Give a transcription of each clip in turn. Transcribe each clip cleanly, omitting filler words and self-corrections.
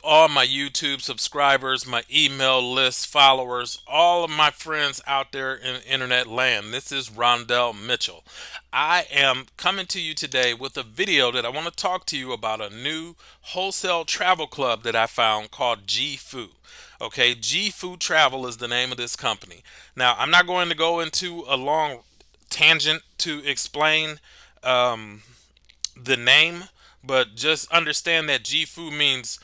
all my YouTube subscribers, my email list followers, all of my friends out there in internet land. This is Rhandell Mitchell. I am coming to you today with a video that I want to talk to you about a new wholesale travel club that I found called GIFU. Okay, JIFU Travel is the name of this company. Now, I'm not going to go into a long tangent to explain the name, but just understand that GIFU means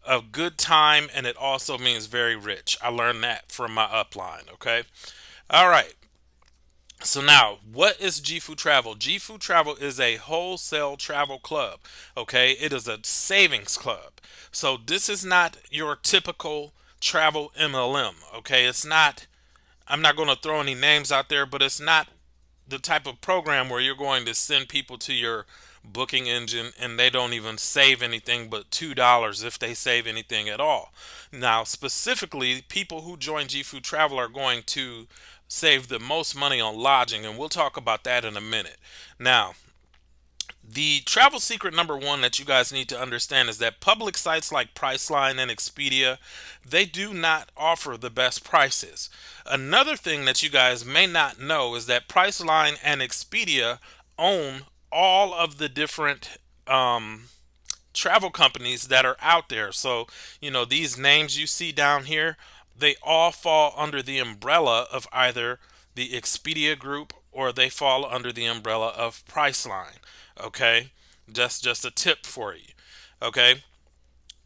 a good time and it also means very rich. I learned that from my upline. Okay. All right. So now, what is JIFU Travel? JIFU Travel is a wholesale travel club. Okay, it is a savings club. So this is not your typical travel MLM. Okay, it's not. I'm not going to throw any names out there, but it's not the type of program where you're going to send people to your booking engine and they don't even save anything but $2 if they save anything at all. Now, specifically, people who join GIFU Travel are going to save the most money on lodging, and we'll talk about that in a minute. Now, the travel secret number one that you guys need to understand is that public sites like Priceline and Expedia, they do not offer the best prices. Another thing that you guys may not know is that Priceline and Expedia own all of the different travel companies that are out there. So, these names you see down here, they all fall under the umbrella of either the Expedia group or they fall under the umbrella of Priceline. Okay, just a tip for you. Okay,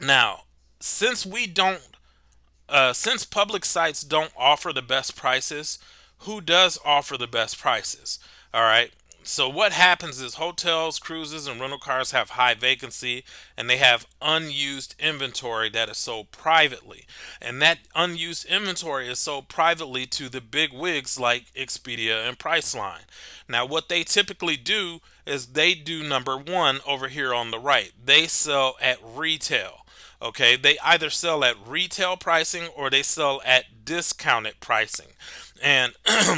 now since we don't, since public sites don't offer the best prices, who does offer the best prices? All right. So what happens is hotels, cruises, and rental cars have high vacancy and they have unused inventory that is sold privately. And that unused inventory is sold privately to the big wigs like Expedia and Priceline. Now what they typically do is they do number one over here on the right. They sell at retail. Okay, they either sell at retail pricing or they sell at discounted pricing. And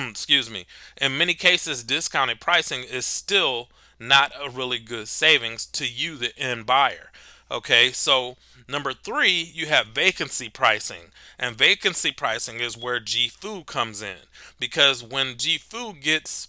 excuse me, in many cases, discounted pricing is still not a really good savings to you, the end buyer. Okay, so number three, you have vacancy pricing, and vacancy pricing is where GFU comes in because when GFU gets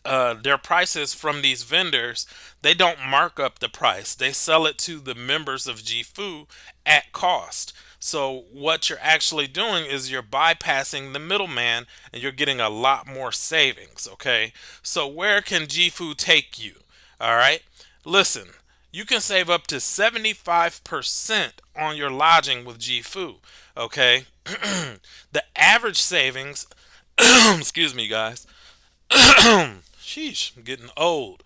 their prices from these vendors, they don't mark up the price. They sell it to the members of GFU at cost. So what you're actually doing is you're bypassing the middleman and you're getting a lot more savings. Okay. So where can GFU take you? All right. Listen, you can save up to 75% on your lodging with GFU. Okay. The average savings, excuse me, guys. Sheesh, I'm getting old.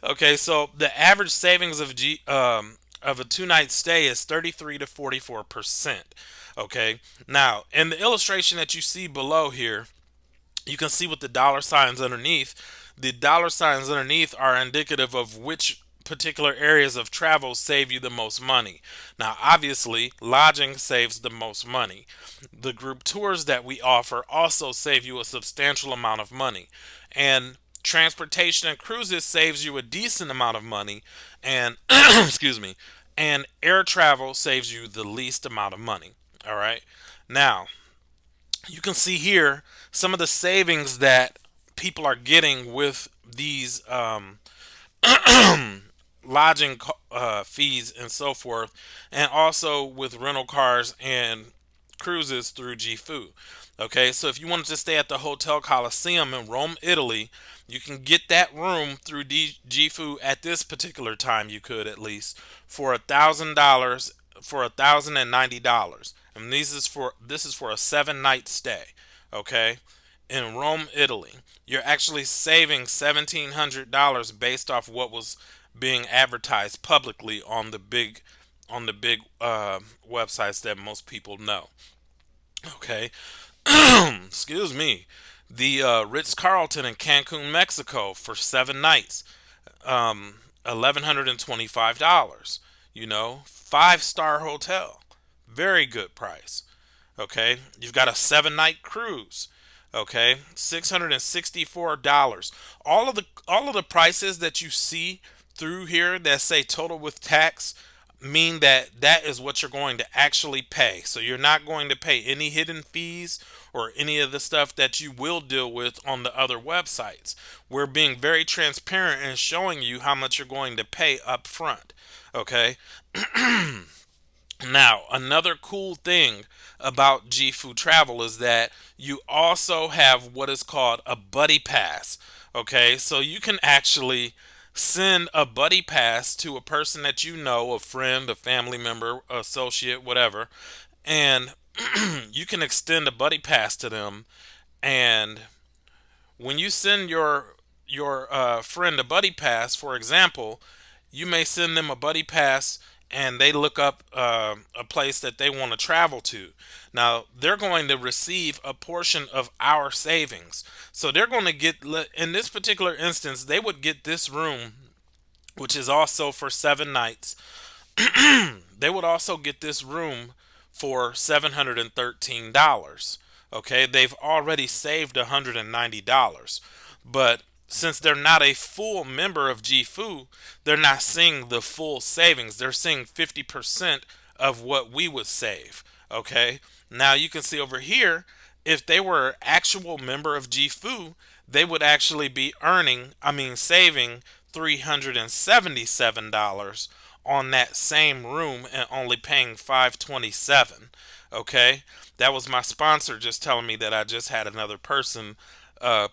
Okay, so the average savings of a 2 night stay is 33 to 44%. Okay, now in the illustration that you see below here, you can see with the dollar signs underneath. The dollar signs underneath are indicative of which particular areas of travel save you the most money. Now, obviously, lodging saves the most money. The group tours that we offer also save you a substantial amount of money. And transportation and cruises saves you a decent amount of money. And, excuse me, and air travel saves you the least amount of money. All right. Now, you can see here some of the savings that people are getting with these lodging fees and so forth, and also with rental cars and cruises through GFU. Okay, so if you wanted to stay at the Hotel Coliseum in Rome, Italy, you can get that room through GFU at this particular time. You could at least for $1,000 for $1,090, and this is for a 7 night stay. Okay, in Rome, Italy, you're actually saving $1,700 based off what was being advertised publicly on the big websites that most people know. Okay, excuse me. The Ritz Carlton in Cancun, Mexico, for 7 nights, $1,125. 5-star hotel, very good price. Okay, you've got a 7 night cruise. Okay, $664. All of the prices that you see through here that say total with tax, mean that that is what you're going to actually pay. So you're not going to pay any hidden fees or any of the stuff that you will deal with on the other websites. We're being very transparent and showing you how much you're going to pay up front. Okay. Now, another cool thing about GIFU Travel is that you also have what is called a buddy pass. Okay, so you can actually send a buddy pass to a person that you know, a friend, a family member, associate, whatever, and you can extend a buddy pass to them. And when you send your friend a buddy pass, for example, you may send them a buddy pass and they look up a place that they want to travel to. Now they're going to receive a portion of our savings, so they're going to get, in this particular instance, they would get this room, which is also for 7 nights. They would also get this room for $713. Okay, they've already saved $190. But since they're not a full member of GFU, they're not seeing the full savings. They're seeing 50% of what we would save. Okay, now you can see over here, if they were an actual member of GFU, they would actually be saving $377 on that same room and only paying $527. Okay, that was my sponsor just telling me that I just had another person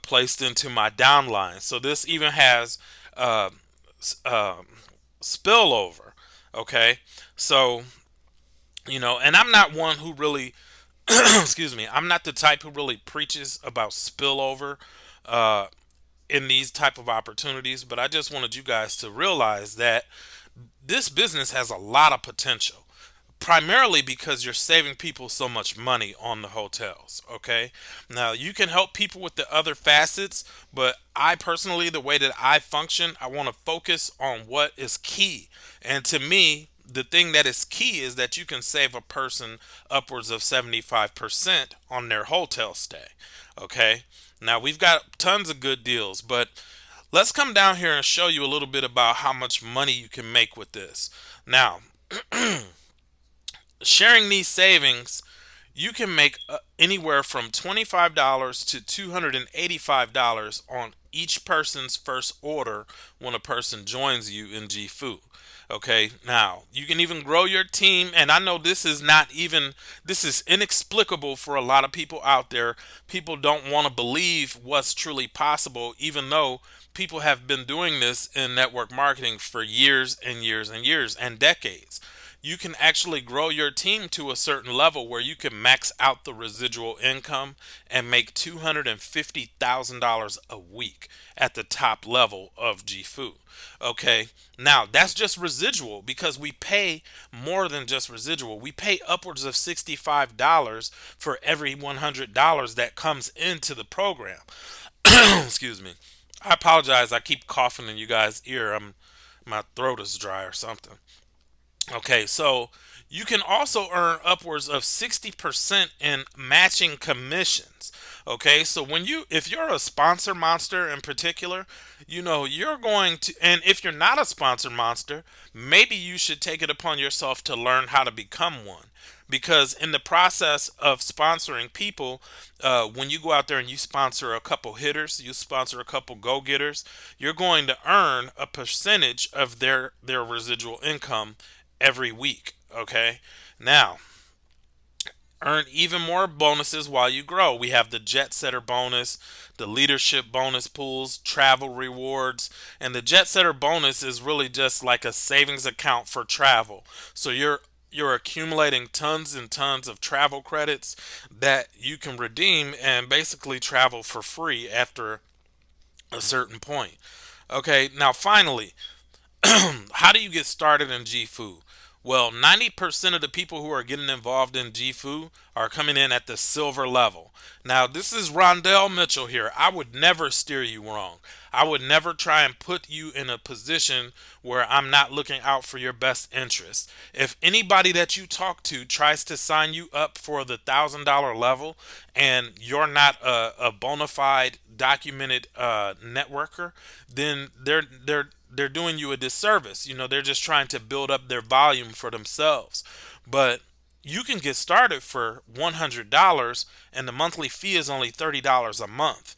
placed into my downline. So this even has uh, spillover. Okay, so and I'm not one who really, excuse me, I'm not the type who really preaches about spillover uh, in these type of opportunities, but I just wanted you guys to realize that this business has a lot of potential, primarily because you're saving people so much money on the hotels. Okay, now you can help people with the other facets, but I personally, the way that I function, I want to focus on what is key. And to me, the thing that is key is that you can save a person upwards of 75% on their hotel stay. Okay, now we've got tons of good deals, but let's come down here and show you a little bit about how much money you can make with this. Now, sharing these savings, you can make anywhere from $25 to $285 on each person's first order when a person joins you in GFU. Okay, now you can even grow your team, and I know this is inexplicable for a lot of people out there. People don't want to believe what's truly possible, even though people have been doing this in network marketing for years and years and years and decades. You can actually grow your team to a certain level where you can max out the residual income and make $250,000 a week at the top level of GFU. Okay, now that's just residual, because we pay more than just residual. We pay upwards of $65 for every $100 that comes into the program. Excuse me. I apologize. I keep coughing in you guys' ear. My throat is dry or something. Okay, so you can also earn upwards of 60% in matching commissions. Okay, so if you're a sponsor monster in particular, you're going to, and if you're not a sponsor monster, maybe you should take it upon yourself to learn how to become one. Because in the process of sponsoring people, when you go out there and you sponsor a couple hitters, you sponsor a couple go-getters, you're going to earn a percentage of their residual income every week. Okay, now earn even more bonuses while you grow. We have the Jet Setter bonus, the leadership bonus pools, travel rewards, and the Jet Setter bonus is really just like a savings account for travel. So you're accumulating tons and tons of travel credits that you can redeem and basically travel for free after a certain point. Okay, now finally, how do you get started in GFU? Well, 90% of the people who are getting involved in GFU are coming in at the silver level. Now, this is Rhandell Mitchell here. I would never steer you wrong. I would never try and put you in a position where I'm not looking out for your best interest. If anybody that you talk to tries to sign you up for the $1,000 level and you're not a bona fide documented networker, then they're doing you a disservice. They're just trying to build up their volume for themselves. But you can get started for $100, and the monthly fee is only $30 a month.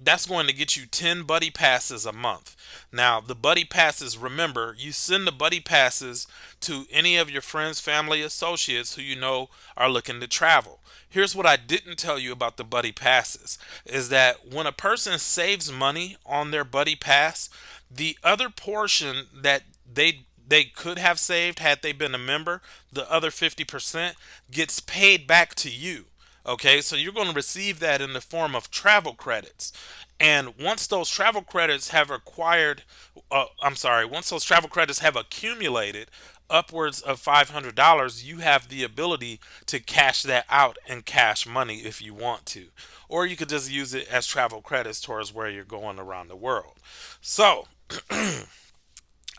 That's going to get you 10 buddy passes a month. Now, the buddy passes, remember, you send the buddy passes to any of your friends, family, associates who you know are looking to travel. Here's what I didn't tell you about the buddy passes is that when a person saves money on their buddy pass, the other portion that they could have saved had they been a member, the other 50% gets paid back to you. Okay, so you're going to receive that in the form of travel credits. And once those travel credits have once those travel credits have accumulated upwards of $500, you have the ability to cash that out in cash money if you want to. Or you could just use it as travel credits towards where you're going around the world. So,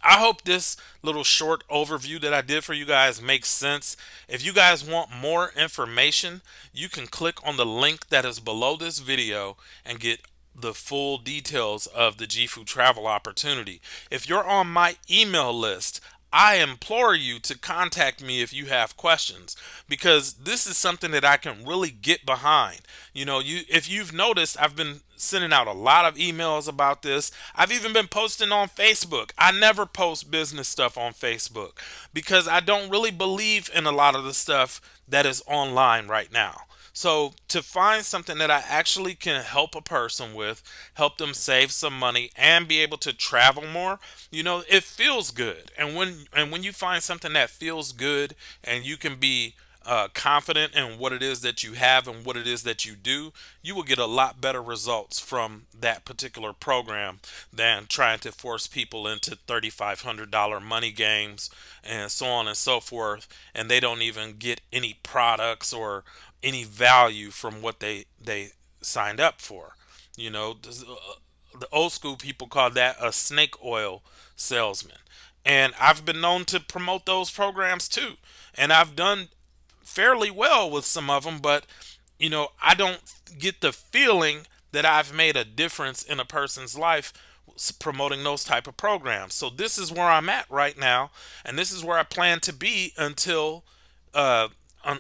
I hope this little short overview that I did for you guys makes sense. If you guys want more information, you can click on the link that is below this video and get the full details of the JIFU travel opportunity. If you're on my email list, I implore you to contact me if you have questions, because this is something that I can really get behind. If you've noticed, I've been sending out a lot of emails about this. I've even been posting on Facebook. I never post business stuff on Facebook because I don't really believe in a lot of the stuff that is online right now. So to find something that I actually can help a person with, help them save some money and be able to travel more, it feels good. And when you find something that feels good and you can be confident in what it is that you have and what it is that you do, you will get a lot better results from that particular program than trying to force people into $3,500 money games and so on and so forth, and they don't even get any products or any value from what they signed up for. The old school people call that a snake oil salesman. And I've been known to promote those programs too. And I've done fairly well with some of them, but I don't get the feeling that I've made a difference in a person's life promoting those type of programs. So this is where I'm at right now, and this is where I plan to be until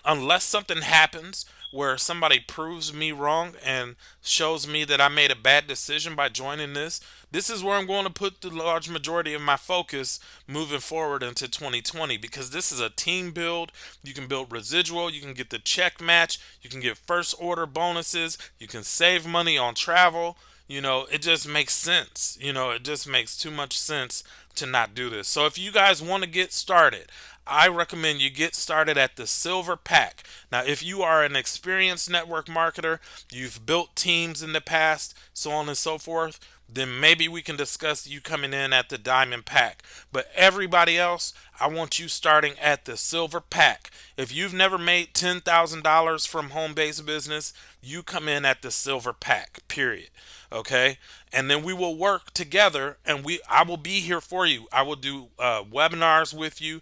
unless something happens where somebody proves me wrong and shows me that I made a bad decision by joining this is where I'm going to put the large majority of my focus moving forward into 2020, because this is a team build. You can build residual, you can get the check match, you can get first order bonuses, you can save money on travel. It just makes sense. It just makes too much sense to not do this. So if you guys want to get started, I recommend you get started at the silver pack. Now, if you are an experienced network marketer, you've built teams in the past, so on and so forth, then maybe we can discuss you coming in at the diamond pack. But everybody else, I want you starting at the silver pack. If you've never made $10,000 from home-based business, you come in at the silver pack, period. Okay, and then we will work together, and I will be here for you. I will do webinars with you,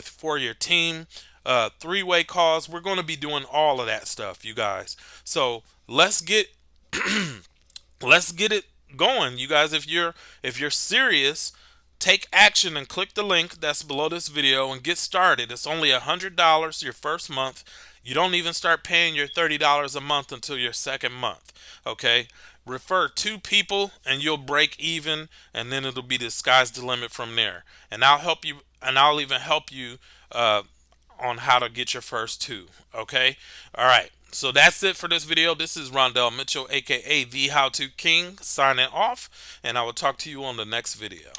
for your team, three-way calls. We're going to be doing all of that stuff, you guys. So let's get let's get it going, you guys. If you're serious, take action and click the link that's below this video and get started. It's only $100 your first month. You don't even start paying your $30 a month until your second month. Okay, refer two people and you'll break even, and then it'll be the sky's the limit from there. And I'll help you, and I'll even help you on how to get your first two. Okay, all right. So that's it for this video. This is Rhandell Mitchell, aka the How To King, signing off, and I will talk to you on the next video.